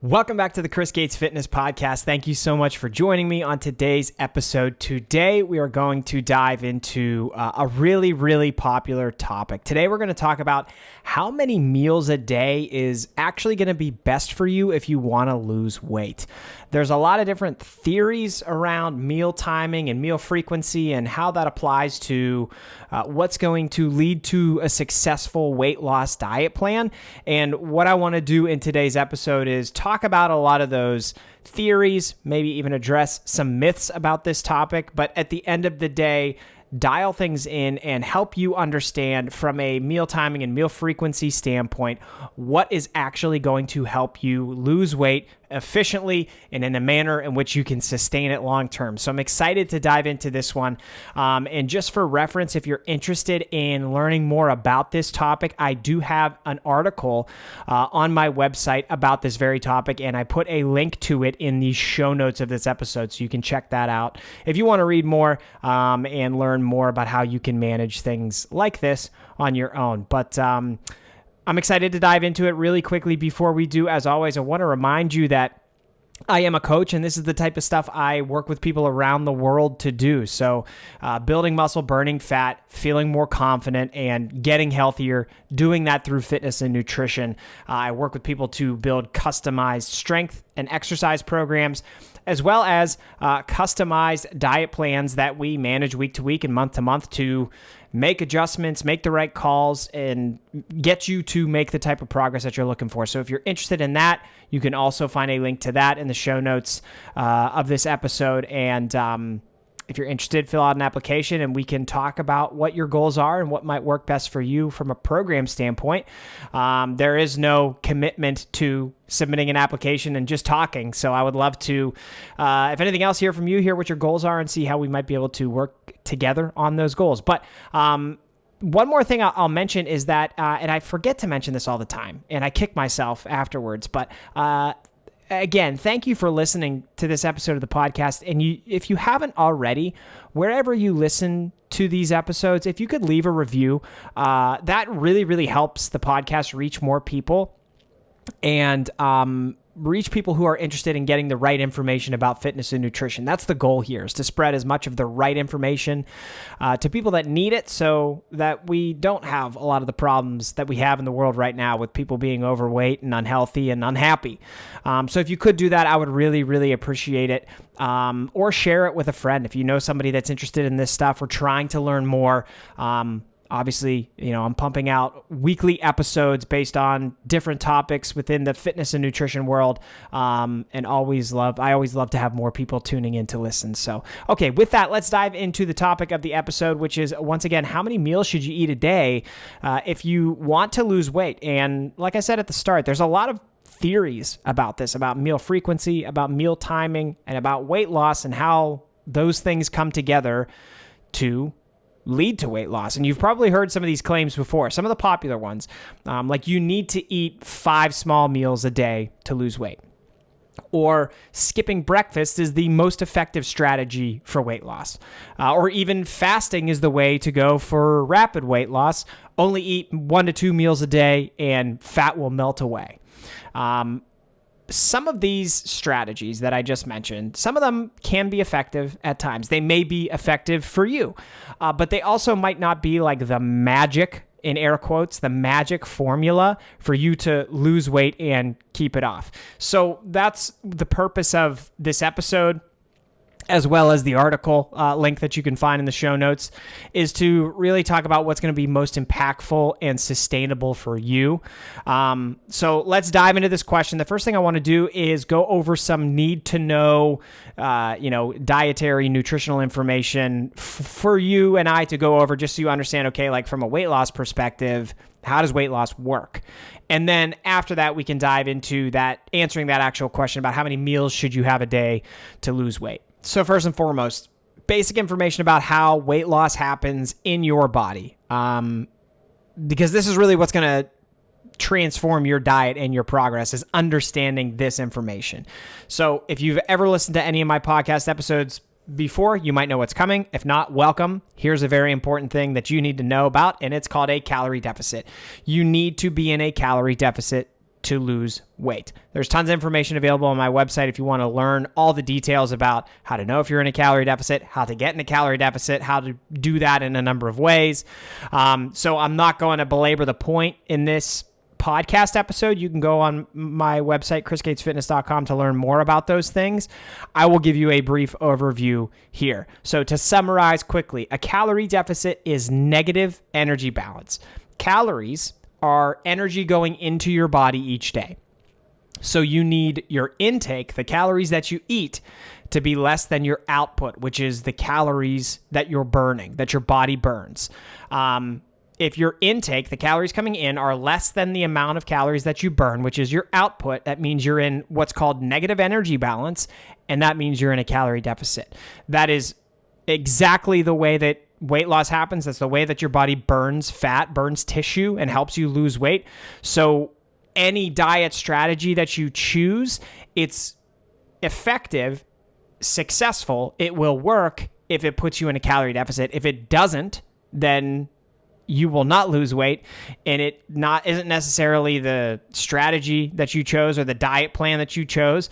Welcome back to the Chris Gates Fitness Podcast. Thank you so much for joining me on today's episode. Today, we are going to dive into a really, really popular topic. Today, we're going to talk about how many meals a day is actually going to be best for you if you want to lose weight. There's a lot of different theories around meal timing and meal frequency and how that applies to what's going to lead to a successful weight loss diet plan. And what I want to do in today's episode is talk about a lot of those theories, maybe even address some myths about this topic, but at the end of the day, dial things in and help you understand from a meal timing and meal frequency standpoint what is actually going to help you lose weight efficiently and in a manner in which you can sustain it long term. So I'm excited to dive into this one. And just for reference, if you're interested in learning more about this topic, I do have an article on my website about this very topic, and I put a link to it in the show notes of this episode, so you can check that out if you want to read more and learn more about how you can manage things like this on your own. But I'm excited to dive into it really quickly. Before we do, as always, I want to remind you that I am a coach, and this is the type of stuff I work with people around the world to do. So building muscle, burning fat, feeling more confident, and getting healthier, doing that through fitness and nutrition. I work with people to build customized strength and exercise programs, as well as customized diet plans that we manage week to week and month to month to make adjustments, make the right calls, and get you to make the type of progress that you're looking for. So if you're interested in that, you can also find a link to that in the show notes of this episode. And if you're interested, fill out an application and we can talk about what your goals are and what might work best for you from a program standpoint. There is no commitment to submitting an application and just talking. So I would love to, if anything else, hear from you, hear what your goals are, and see how we might be able to work together on those goals. But one more thing I'll mention is that, and I forget to mention this all the time, and I kick myself afterwards, but again, thank you for listening to this episode of the podcast. And if you haven't already, wherever you listen to these episodes, if you could leave a review, that really, really helps the podcast reach more people and reach people who are interested in getting the right information about fitness and nutrition. That's the goal here, is to spread as much of the right information to people that need it, so that we don't have a lot of the problems that we have in the world right now with people being overweight and unhealthy and unhappy. So if you could do that, I would really, really appreciate it. Or share it with a friend if you know somebody that's interested in this stuff or trying to learn more. Obviously, I'm pumping out weekly episodes based on different topics within the fitness and nutrition world, and I always love to have more people tuning in to listen. So, okay, with that, let's dive into the topic of the episode, which is, once again, how many meals should you eat a day if you want to lose weight? And like I said at the start, there's a lot of theories about this, about meal frequency, about meal timing, and about weight loss and how those things come together to lead to weight loss. And you've probably heard some of these claims before, some of the popular ones, like you need to eat 5 small meals a day to lose weight, or skipping breakfast is the most effective strategy for weight loss, or even fasting is the way to go for rapid weight loss. Only eat 1 to 2 meals a day and fat will melt away. Some of these strategies that I just mentioned, some of them can be effective at times. They may be effective for you, but they also might not be like the magic, in air quotes, the magic formula for you to lose weight and keep it off. So that's the purpose of this episode, as well as the article link that you can find in the show notes, is to really talk about what's going to be most impactful and sustainable for you. So let's dive into this question. The first thing I want to do is go over some need to know, dietary, nutritional information for you and I to go over, just so you understand, okay, like from a weight loss perspective, how does weight loss work? And then after that, we can dive into that, answering that actual question about how many meals should you have a day to lose weight. So first and foremost, basic information about how weight loss happens in your body, because this is really what's going to transform your diet and your progress, is understanding this information. So if you've ever listened to any of my podcast episodes before, you might know what's coming. If not, welcome. Here's a very important thing that you need to know about, and it's called a calorie deficit. You need to be in a calorie deficit to lose weight. There's tons of information available on my website if you want to learn all the details about how to know if you're in a calorie deficit, how to get in a calorie deficit, how to do that in a number of ways. So I'm not going to belabor the point in this podcast episode. You can go on my website, chrisgatesfitness.com, to learn more about those things. I will give you a brief overview here. So to summarize quickly, a calorie deficit is negative energy balance. Calories are energy going into your body each day. So you need your intake, the calories that you eat, to be less than your output, which is the calories that you're burning, that your body burns. If your intake, the calories coming in, are less than the amount of calories that you burn, which is your output, that means you're in what's called negative energy balance, and that means you're in a calorie deficit. That is exactly the way that weight loss happens. That's the way that your body burns fat, burns tissue, and helps you lose weight. So any diet strategy that you choose, it's effective, successful, it will work if it puts you in a calorie deficit. If it doesn't, then you will not lose weight, and it isn't necessarily the strategy that you chose or the diet plan that you chose.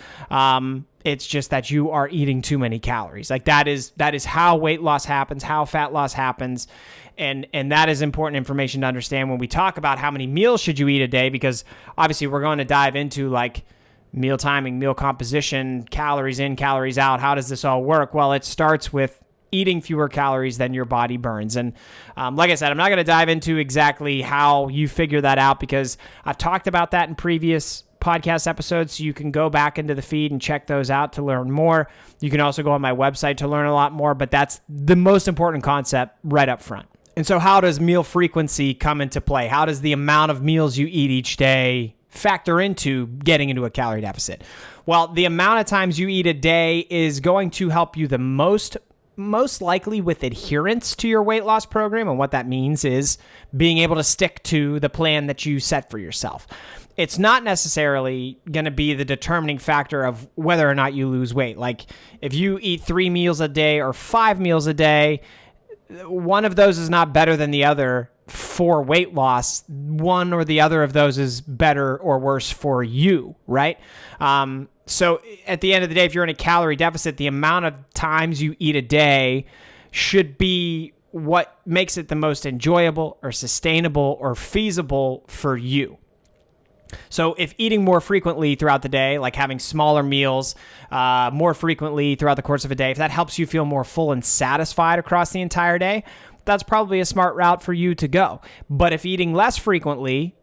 It's just that you are eating too many calories. Like that is how weight loss happens, how fat loss happens, and that is important information to understand when we talk about how many meals should you eat a day, because obviously we're going to dive into like meal timing, meal composition, calories in, calories out. How does this all work? Well, it starts with eating fewer calories than your body burns. And like I said, I'm not going to dive into exactly how you figure that out, because I've talked about that in previous podcast episodes. So you can go back into the feed and check those out to learn more. You can also go on my website to learn a lot more, but that's the most important concept right up front. And so how does meal frequency come into play? How does the amount of meals you eat each day factor into getting into a calorie deficit? Well, the amount of times you eat a day is going to help you the most likely with adherence to your weight loss program. And what that means is being able to stick to the plan that you set for yourself. It's not necessarily going to be the determining factor of whether or not you lose weight. Like if you eat 3 meals a day or 5 meals a day, one of those is not better than the other for weight loss. One or the other of those is better or worse for you, right? So at the end of the day, if you're in a calorie deficit, the amount of times you eat a day should be what makes it the most enjoyable or sustainable or feasible for you. So if eating more frequently throughout the day, like having smaller meals more frequently throughout the course of a day, if that helps you feel more full and satisfied across the entire day, that's probably a smart route for you to go. But if eating less frequently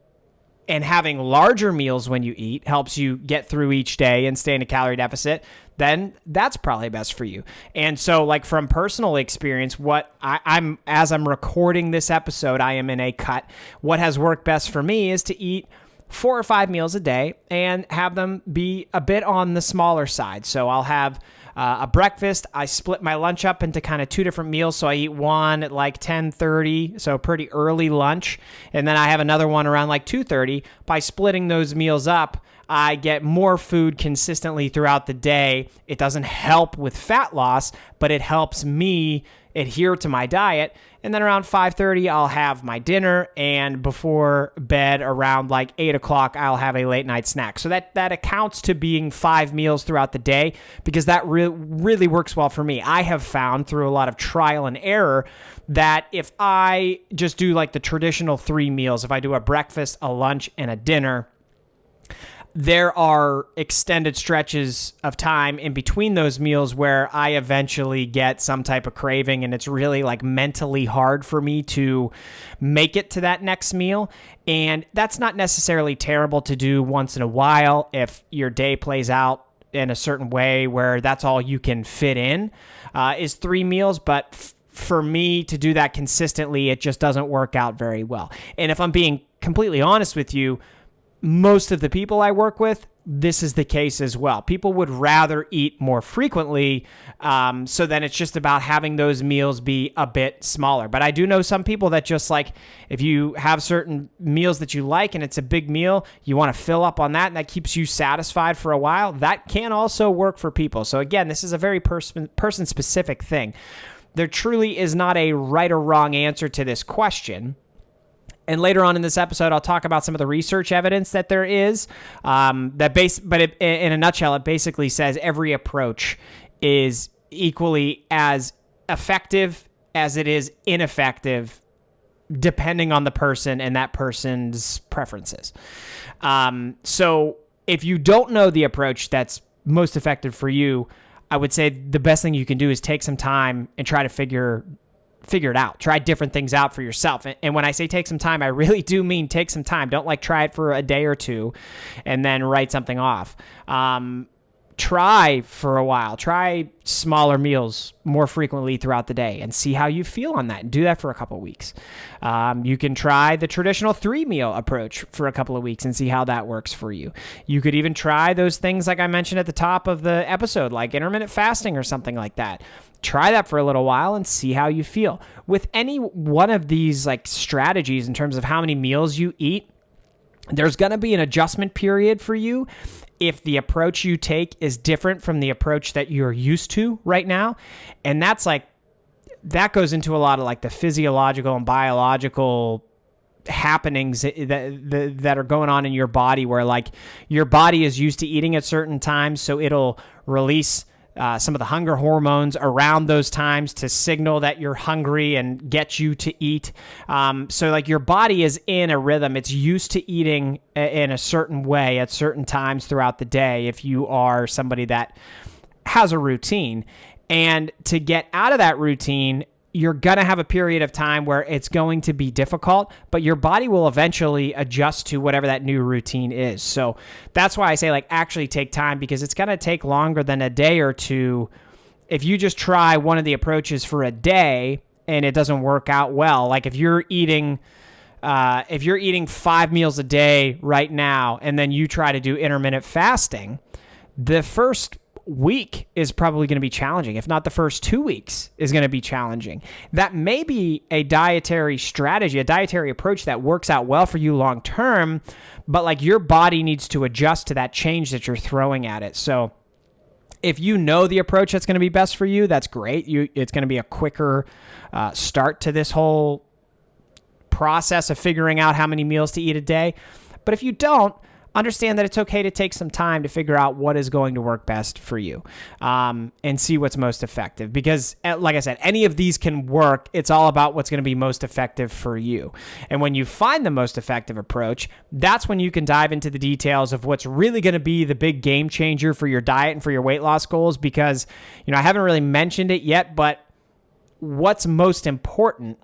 and having larger meals when you eat helps you get through each day and stay in a calorie deficit, then that's probably best for you. And so like from personal experience, as I'm recording this episode, I am in a cut. What has worked best for me is to eat 4 or 5 meals a day and have them be a bit on the smaller side. So I'll have a breakfast. I split my lunch up into kind of 2 different meals. So I eat one at like 10:30, so pretty early lunch. And then I have another one around like 2:30. By splitting those meals up, I get more food consistently throughout the day. It doesn't help with fat loss, but it helps me adhere to my diet. And then around 5:30, I'll have my dinner, and before bed around like 8 o'clock, I'll have a late night snack. So that accounts to being 5 meals throughout the day, because that really works well for me. I have found through a lot of trial and error that if I just do like the traditional 3 meals, if I do a breakfast, a lunch, and a dinner, there are extended stretches of time in between those meals where I eventually get some type of craving, and it's really like mentally hard for me to make it to that next meal. And that's not necessarily terrible to do once in a while if your day plays out in a certain way where that's all you can fit in is 3 meals. But for me to do that consistently, it just doesn't work out very well. And if I'm being completely honest with you, most of the people I work with, this is the case as well. People would rather eat more frequently, so then it's just about having those meals be a bit smaller. But I do know some people that just like, if you have certain meals that you like and it's a big meal, you want to fill up on that and that keeps you satisfied for a while, that can also work for people. So again, this is a very person-specific thing. There truly is not a right or wrong answer to this question. And later on in this episode, I'll talk about some of the research evidence that there is. In a nutshell, it basically says every approach is equally as effective as it is ineffective, depending on the person and that person's preferences. So if you don't know the approach that's most effective for you, I would say the best thing you can do is take some time and try to figure it out. Try different things out for yourself. And when I say take some time, I really do mean take some time. Don't try it for a day or two and then write something off. Try for a while. Try smaller meals more frequently throughout the day and see how you feel on that. Do that for a couple of weeks. You can try the traditional 3-meal approach for a couple of weeks and see how that works for you. You could even try those things like I mentioned at the top of the episode, like intermittent fasting or something like that. Try that for a little while and see how you feel. With any one of these strategies in terms of how many meals you eat, there's going to be an adjustment period for you if the approach you take is different from the approach that you're used to right now. And that goes into a lot of the physiological and biological happenings that are going on in your body, where your body is used to eating at certain times, so it'll release some of the hunger hormones around those times to signal that you're hungry and get you to eat. So your body is in a rhythm. It's used to eating in a certain way at certain times throughout the day if you are somebody that has a routine. And to get out of that routine, you're going to have a period of time where it's going to be difficult, but your body will eventually adjust to whatever that new routine is. So that's why I say actually take time, because it's going to take longer than a day or two. If you just try one of the approaches for a day and it doesn't work out well, if you're eating 5 meals a day right now and then you try to do intermittent fasting, the first week is probably going to be challenging. If not, the first 2 weeks is going to be challenging. That may be a dietary strategy, a dietary approach that works out well for you long term, but your body needs to adjust to that change that you're throwing at it. So if you know the approach that's going to be best for you, that's great. It's going to be a quicker start to this whole process of figuring out how many meals to eat a day. But if you don't, understand that it's okay to take some time to figure out what is going to work best for you, and see what's most effective. Because, like I said, any of these can work. It's all about what's going to be most effective for you. And when you find the most effective approach, that's when you can dive into the details of what's really going to be the big game changer for your diet and for your weight loss goals. Because, I haven't really mentioned it yet, but what's most important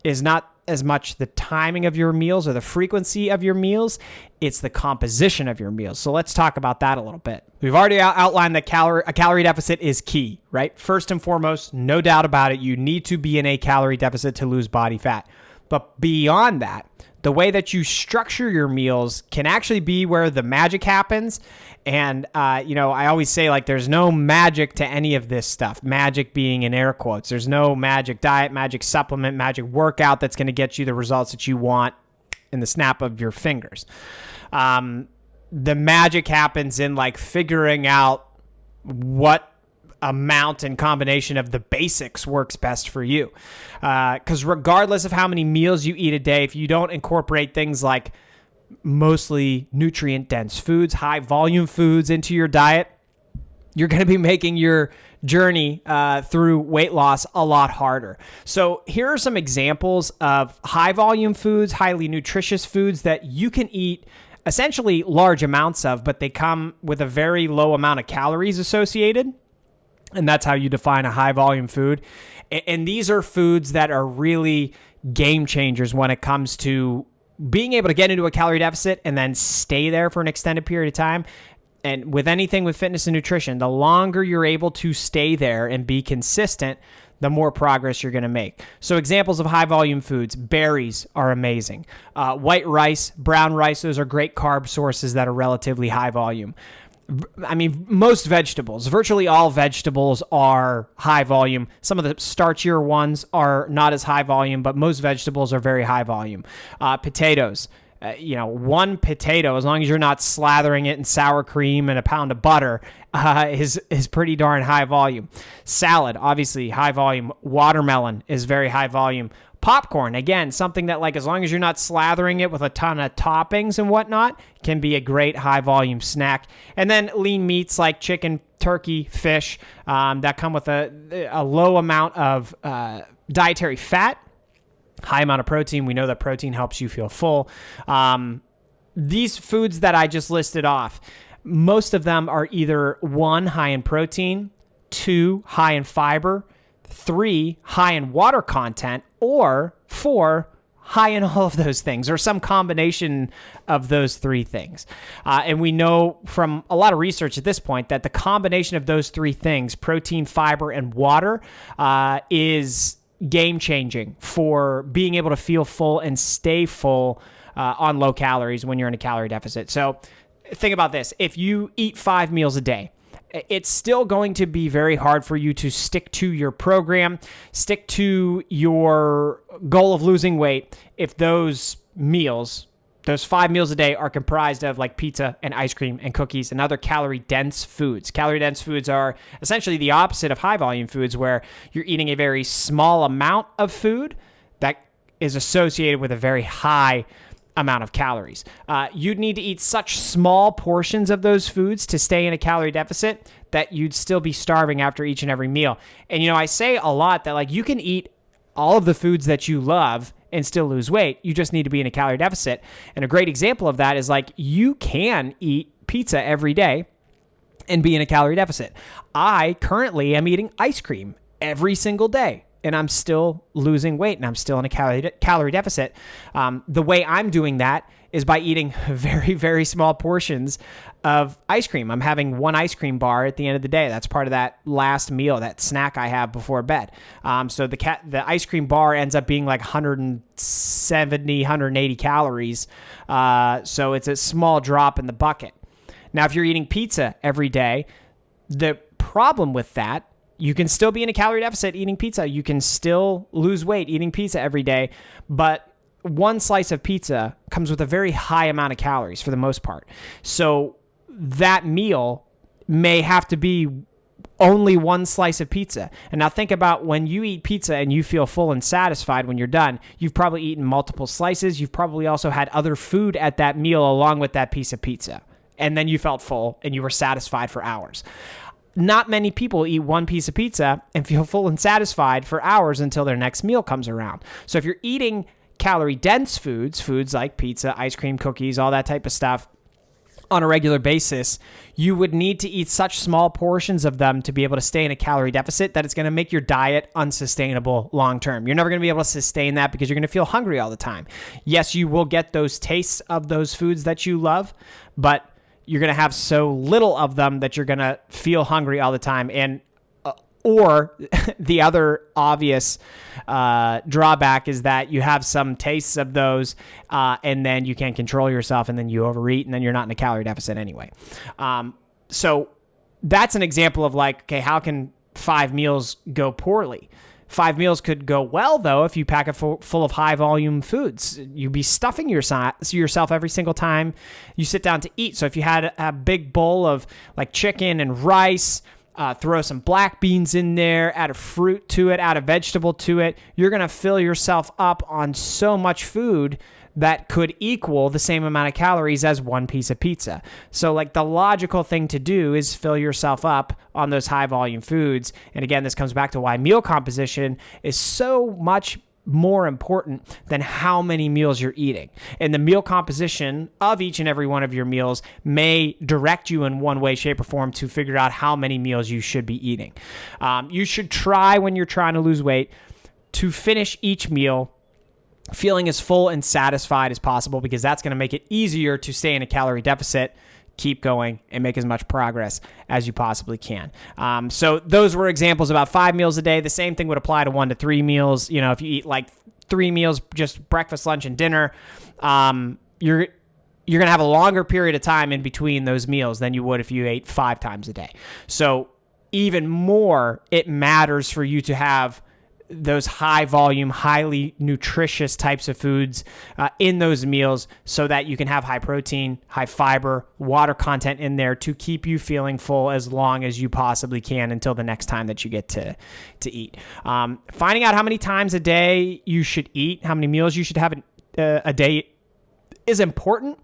is not as much the timing of your meals or the frequency of your meals, it's the composition of your meals. So let's talk about that a little bit. We've already outlined that a calorie deficit is key, right? First and foremost, no doubt about it, you need to be in a calorie deficit to lose body fat. But beyond that, the way that you structure your meals can actually be where the magic happens. And, I always say there's no magic to any of this stuff. Magic being in air quotes. There's no magic diet, magic supplement, magic workout that's going to get you the results that you want in the snap of your fingers. The magic happens in figuring out what amount and combination of the basics works best for you. Because regardless of how many meals you eat a day, if you don't incorporate things like mostly nutrient-dense foods, high-volume foods into your diet, you're going to be making your journey through weight loss a lot harder. So here are some examples of high-volume foods, highly nutritious foods that you can eat essentially large amounts of, but they come with a very low amount of calories associated. And that's how you define a high volume food. And these are foods that are really game changers when it comes to being able to get into a calorie deficit and then stay there for an extended period of time. And with anything with fitness and nutrition, the longer you're able to stay there and be consistent, the more progress you're going to make. So examples of high volume foods: berries are amazing. White rice, brown rice, those are great carb sources that are relatively high volume. Most vegetables, virtually all vegetables are high volume. Some of the starchier ones are not as high volume, but most vegetables are very high volume. Potatoes, one potato, as long as you're not slathering it in sour cream and a pound of butter, is pretty darn high volume. Salad, obviously high volume. Watermelon is very high volume. Popcorn, again, something that like as long as you're not slathering it with a ton of toppings and whatnot, can be a great high volume snack. And then lean meats like chicken, turkey, fish that come with a low amount of dietary fat, high amount of protein. We know that protein helps you feel full. These foods that I just listed off, most of them are either 1, high in protein, 2, high in fiber, 3, high in water content, or 4, high in all of those things, or some combination of those 3 things. And we know from a lot of research at this point that the combination of those 3 things, protein, fiber, and water, is game-changing for being able to feel full and stay full on low calories when you're in a calorie deficit. So think about this. If you eat 5 meals a day, it's still going to be very hard for you to stick to your program, stick to your goal of losing weight if those meals, those 5 meals a day, are comprised of like pizza and ice cream and cookies and other calorie-dense foods. Calorie-dense foods are essentially the opposite of high-volume foods, where you're eating a very small amount of food that is associated with a very high amount of calories. You'd need to eat such small portions of those foods to stay in a calorie deficit that you'd still be starving after each and every meal. And, I say a lot that like you can eat all of the foods that you love and still lose weight. You just need to be in a calorie deficit. And a great example of that is like you can eat pizza every day and be in a calorie deficit. I currently am eating ice cream every single day, and I'm still losing weight, and I'm still in a calorie deficit. The way I'm doing that is by eating very, very small portions of ice cream. I'm having 1 ice cream bar at the end of the day. That's part of that last meal, that snack I have before bed. So the ice cream bar ends up being like 170, 180 calories. So it's a small drop in the bucket. Now, if you're eating pizza every day, the problem with that, you can still be in a calorie deficit eating pizza. You can still lose weight eating pizza every day, but 1 slice of pizza comes with a very high amount of calories for the most part. So that meal may have to be only 1 slice of pizza. And now think about when you eat pizza and you feel full and satisfied when you're done, you've probably eaten multiple slices. You've probably also had other food at that meal along with that piece of pizza. And then you felt full and you were satisfied for hours. Not many people eat 1 piece of pizza and feel full and satisfied for hours until their next meal comes around. So if you're eating calorie-dense foods like pizza, ice cream, cookies, all that type of stuff on a regular basis, you would need to eat such small portions of them to be able to stay in a calorie deficit that it's going to make your diet unsustainable long-term. You're never going to be able to sustain that because you're going to feel hungry all the time. Yes, you will get those tastes of those foods that you love, but you're going to have so little of them that you're going to feel hungry all the time. And or the other obvious drawback is that you have some tastes of those and then you can't control yourself and then you overeat and then you're not in a calorie deficit anyway. So that's an example of like, okay, how can 5 meals go poorly? 5 meals could go well, though, if you pack it full of high-volume foods. You'd be stuffing yourself every single time you sit down to eat. So if you had a big bowl of like chicken and rice, throw some black beans in there, add a fruit to it, add a vegetable to it, you're going to fill yourself up on so much food that could equal the same amount of calories as 1 piece of pizza. So like the logical thing to do is fill yourself up on those high volume foods. And again, this comes back to why meal composition is so much more important than how many meals you're eating. And the meal composition of each and every one of your meals may direct you in one way, shape, or form to figure out how many meals you should be eating. You should try when you're trying to lose weight to finish each meal feeling as full and satisfied as possible, because that's going to make it easier to stay in a calorie deficit, keep going, and make as much progress as you possibly can. So those were examples about 5 meals a day. The same thing would apply to 1 to 3 meals. If you eat like 3 meals, just breakfast, lunch, and dinner, you're going to have a longer period of time in between those meals than you would if you ate 5 times a day. So even more, it matters for you to have those high volume, highly nutritious types of foods in those meals so that you can have high protein, high fiber, water content in there to keep you feeling full as long as you possibly can until the next time that you get to eat. Finding out how many times a day you should eat, how many meals you should have a day is important.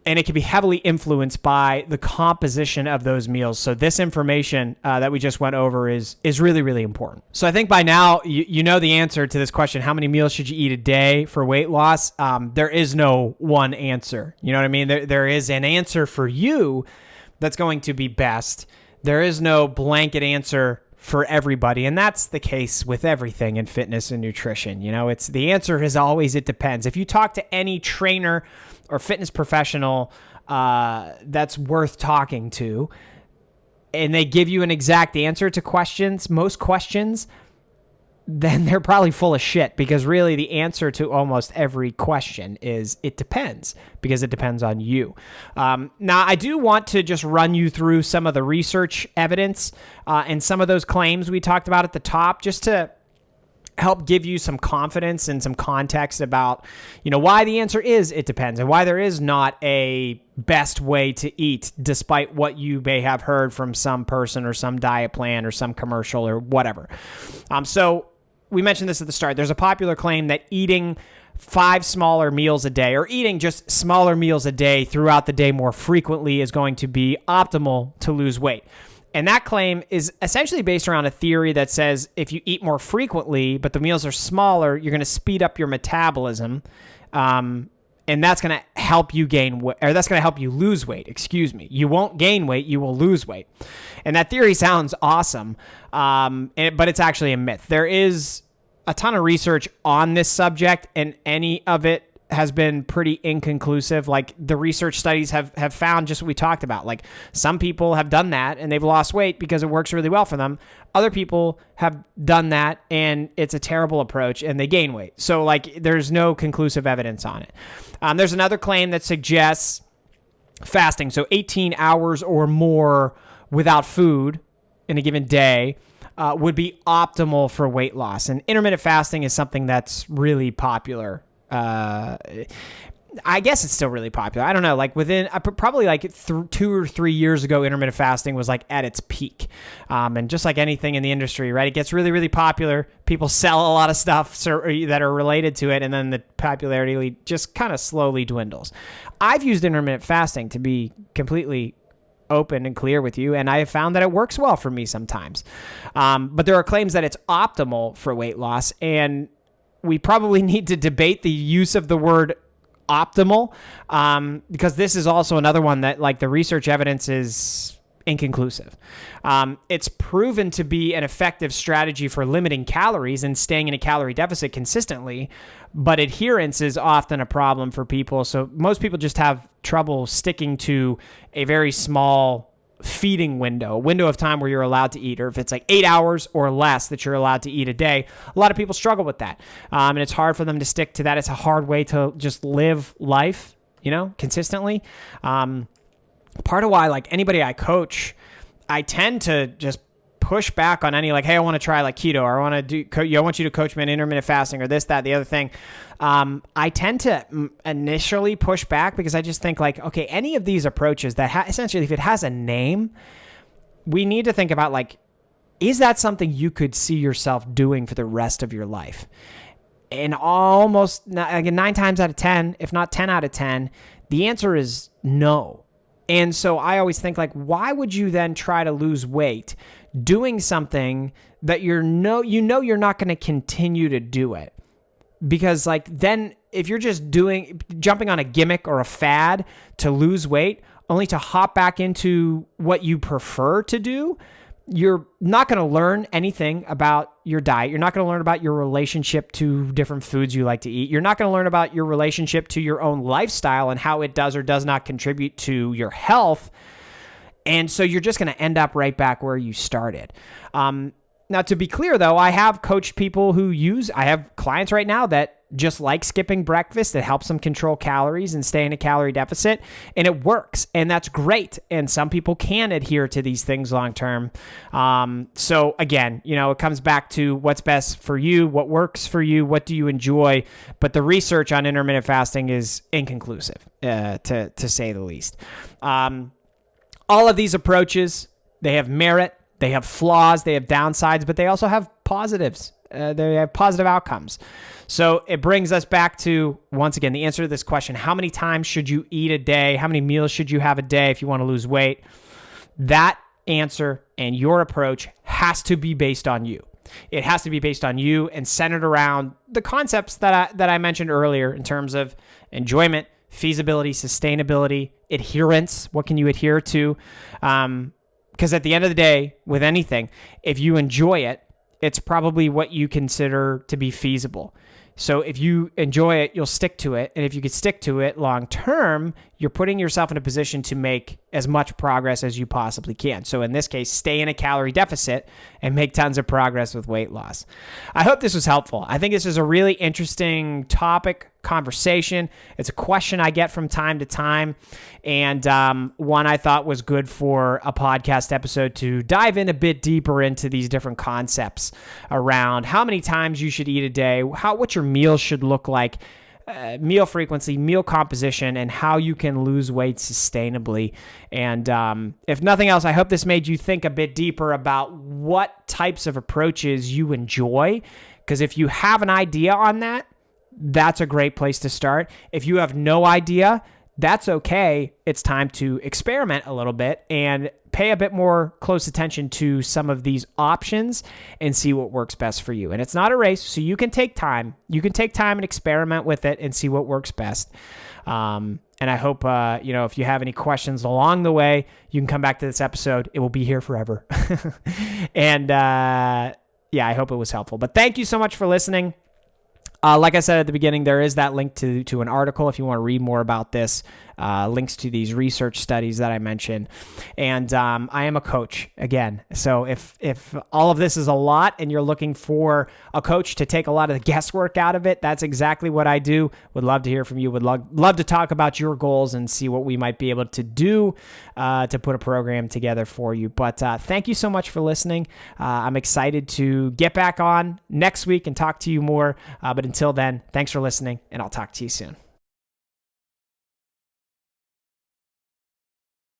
And it can be heavily influenced by the composition of those meals. So this information that we just went over is really, really important. So I think by now, you know the answer to this question: how many meals should you eat a day for weight loss? There is no one answer. You know what I mean? There is an answer for you that's going to be best. There is no blanket answer for everybody. And that's the case with everything in fitness and nutrition. You know, the answer is always, it depends. If you talk to any trainer or fitness professional that's worth talking to, and they give you an exact answer to most questions, then they're probably full of shit, because really the answer to almost every question is it depends, because it depends on you. Now, I do want to just run you through some of the research evidence and some of those claims we talked about at the top, just to help give you some confidence and some context about, why the answer is it depends, and why there is not a best way to eat, despite what you may have heard from some person or some diet plan or some commercial or whatever. So we mentioned this at the start. There's a popular claim that eating 5 smaller meals a day, or eating just smaller meals a day throughout the day more frequently, is going to be optimal to lose weight. And that claim is essentially based around a theory that says if you eat more frequently, but the meals are smaller, you're going to speed up your metabolism. And that's going to help you that's going to help you lose weight. Excuse me. You won't gain weight. You will lose weight. And that theory sounds awesome. But it's actually a myth. There is a ton of research on this subject, and any of it has been pretty inconclusive. Like, the research studies have found just what we talked about. Like, some people have done that and they've lost weight because it works really well for them. Other people have done that and it's a terrible approach and they gain weight. So there's no conclusive evidence on it. There's another claim that suggests fasting, so 18 hours or more without food in a given day, would be optimal for weight loss. And intermittent fasting is something that's really popular. I guess it's still really popular. I don't know. Within probably 2 or 3 years ago, intermittent fasting was at its peak. And just like anything in the industry, right? It gets really, really popular. People sell a lot of stuff that are related to it, and then the popularity just kind of slowly dwindles. I've used intermittent fasting, to be completely open and clear with you, and I have found that it works well for me sometimes. But there are claims that it's optimal for weight loss, and we probably need to debate the use of the word optimal, because this is also another one that the research evidence is inconclusive. It's proven to be an effective strategy for limiting calories and staying in a calorie deficit consistently, but adherence is often a problem for people. So most people just have trouble sticking to a very small feeding window of time where you're allowed to eat, or if it's 8 hours or less that you're allowed to eat a day. A lot of people struggle with that. And it's hard for them to stick to that. It's a hard way to just live life, consistently. Part of why, anybody I coach, I tend to just push back on any hey, I want to try keto, or I want you to coach me on intermittent fasting, or this, that, the other thing. I tend to initially push back because I just think okay, any of these approaches that essentially, if it has a name, we need to think about is that something you could see yourself doing for the rest of your life? And almost 9 times out of 10, if not 10 out of 10, the answer is no. And so I always think why would you then try to lose weight doing something that you're not going to continue to do it? Because then if you're just jumping on a gimmick or a fad to lose weight, only to hop back into what you prefer to do, you're not going to learn anything about your diet. You're not going to learn about your relationship to different foods you like to eat. You're not going to learn about your relationship to your own lifestyle and how it does or does not contribute to your health. And so you're just going to end up right back where you started. Now, to be clear, though, I have coached people I have clients right now that just like skipping breakfast. It helps them control calories and stay in a calorie deficit, and it works, and that's great. And some people can adhere to these things long term. So again, it comes back to what's best for you, what works for you, what do you enjoy. But the research on intermittent fasting is inconclusive, to say the least. All of these approaches, they have merit, they have flaws, they have downsides, but they also have positives. They have positive outcomes. So it brings us back to, once again, the answer to this question: how many times should you eat a day? How many meals should you have a day if you want to lose weight? That answer and your approach has to be based on you. It has to be based on you and centered around the concepts that I mentioned earlier in terms of enjoyment, feasibility, sustainability, adherence. What can you adhere to? Because at the end of the day, with anything, if you enjoy it, it's probably what you consider to be feasible. So if you enjoy it, you'll stick to it. And if you could stick to it long term, you're putting yourself in a position to make as much progress as you possibly can. So in this case, stay in a calorie deficit and make tons of progress with weight loss. I hope this was helpful. I think this is a really interesting topic, conversation. It's a question I get from time to time, and one I thought was good for a podcast episode to dive in a bit deeper into these different concepts around how many times you should eat a day, what your meals should look like, meal frequency, meal composition, and how you can lose weight sustainably. And if nothing else, I hope this made you think a bit deeper about what types of approaches you enjoy, because if you have an idea on that, that's a great place to start. If you have no idea, that's okay. It's time to experiment a little bit and pay a bit more close attention to some of these options and see what works best for you. And it's not a race, so you can take time. You can take time and experiment with it and see what works best. And I hope, if you have any questions along the way, you can come back to this episode. It will be here forever. And I hope it was helpful. But thank you so much for listening. Like I said at the beginning, there is that link to an article if you want to read more about this, links to these research studies that I mentioned. And I am a coach, again. So if all of this is a lot and you're looking for a coach to take a lot of the guesswork out of it, that's exactly what I do. Would love to hear from you. Would love to talk about your goals and see what we might be able to do to put a program together for you. But thank you so much for listening. I'm excited to get back on next week and talk to you more. But until then, thanks for listening, and I'll talk to you soon.